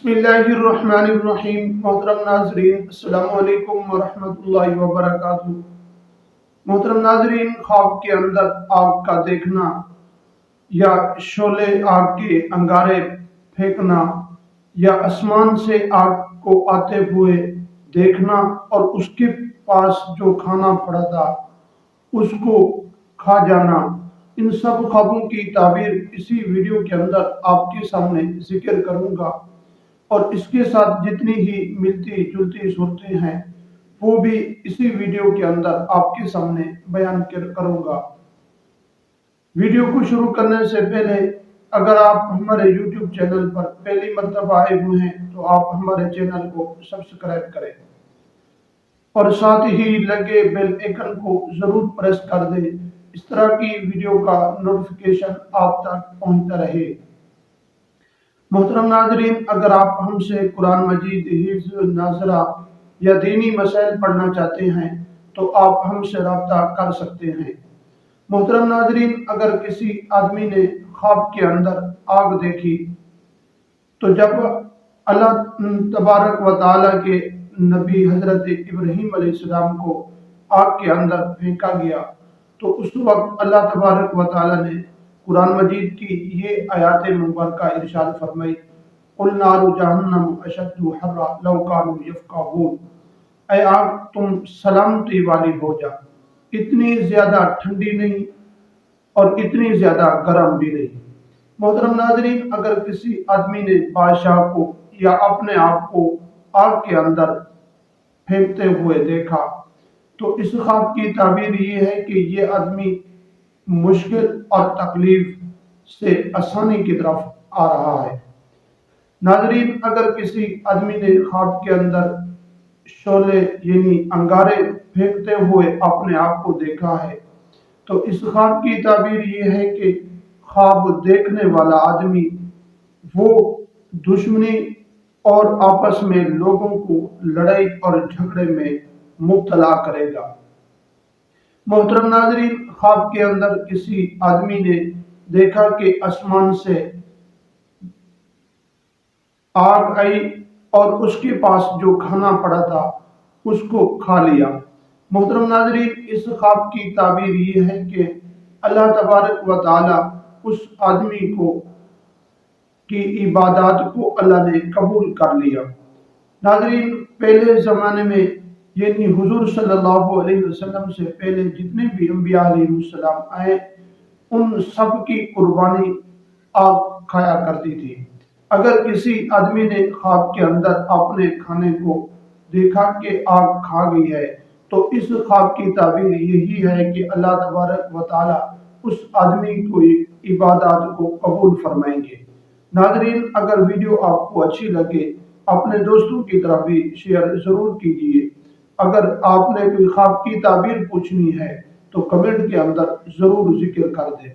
بسم اللہ الرحمن الرحیم۔ محترم ناظرین، السلام علیکم ورحمۃ اللہ وبرکاتہ۔ محترم ناظرین، خواب کے اندر آگ کا دیکھنا یا شعلے آگ کے انگارے پھینکنا یا آسمان سے آگ کو آتے ہوئے دیکھنا اور اس کے پاس جو کھانا پڑا تھا اس کو کھا جانا، ان سب خوابوں کی تعبیر اسی ویڈیو کے اندر آپ کے سامنے ذکر کروں گا، اور اس کے ساتھ جتنی ہی ملتی جلتی صورتیں ہیں وہ بھی اسی ویڈیو کے اندر آپ کے سامنے بیان کروں گا۔ ویڈیو کو شروع کرنے سے پہلے اگر آپ ہمارے یوٹیوب چینل پر پہلی مرتبہ آئے ہوئے ہیں تو آپ ہمارے چینل کو سبسکرائب کریں اور ساتھ ہی لگے بیل آئیکن کو ضرور پریس کر دیں، اس طرح کی ویڈیو کا نوٹیفیکیشن آپ تک پہنچتا رہے۔ محترم ناظرین، اگر آپ ہم سے قرآن مجید، حفظ، ناظرہ یا دینی مسائل پڑھنا چاہتے ہیں تو آپ ہم سے رابطہ کر سکتے ہیں۔ محترم ناظرین، اگر کسی آدمی نے خواب کے اندر آگ دیکھی تو جب اللہ تبارک و تعالیٰ کے نبی حضرت ابراہیم علیہ السلام کو آگ کے اندر پھینکا گیا تو اس وقت اللہ تبارک و تعالیٰ نے قرآن مجید کی یہ آیات مبارکہ ارشاد فرمائی، قُلْ نَارُ جَهَنَّمُ أَشَدُّ حَرًّا لَوْ كَانُوا يَفْقَهُونَ، اے آگ تم سلامتی والی ہو جا، اتنی زیادہ ٹھنڈی نہیں اور اتنی زیادہ گرم بھی نہیں۔ محترم ناظرین، اگر کسی آدمی نے بادشاہ کو یا اپنے آپ کو آگ کے اندر پھینکتے ہوئے دیکھا تو اس خواب کی تعبیر یہ ہے کہ یہ آدمی مشکل اور تکلیف سے آسانی کی طرف آ رہا ہے۔ ناظرین، اگر کسی آدمی نے خواب کے اندر شعلے یعنی انگارے پھینکتے ہوئے اپنے آپ کو دیکھا ہے تو اس خواب کی تعبیر یہ ہے کہ خواب دیکھنے والا آدمی وہ دشمنی اور آپس میں لوگوں کو لڑائی اور جھگڑے میں مبتلا کرے گا۔ محترم ناظرین، خواب کے اندر کسی آدمی نے دیکھا کہ آسمان سے آگ آئی اور اس کے پاس جو کھانا پڑا تھا اس کو کھا لیا۔ محترم ناظرین، اس خواب کی تعبیر یہ ہے کہ اللہ تبارک و تعالی اس آدمی کو کی عبادات کو اللہ نے قبول کر لیا۔ ناظرین، پہلے زمانے میں یعنی حضور صلی اللہ علیہ وسلم سے پہلے جتنے بھی انبیاء علیہ السلام آئے ان سب کی قربانی آگ کھایا کرتی تھی۔ اگر کسی آدمی نے خواب کے اندر اپنے کھانے کو دیکھا کہ آگ کھا گئی ہے تو اس خواب کی تعبیر یہی ہے کہ اللہ تبارک و تعالی اس آدمی کو عبادات کو قبول فرمائیں گے۔ ناظرین، اگر ویڈیو آپ کو اچھی لگے اپنے دوستوں کی طرف بھی شیئر ضرور کیجیے۔ اگر آپ نے کوئی خواب کی تعبیر پوچھنی ہے تو کمنٹ کے اندر ضرور ذکر کر دیں۔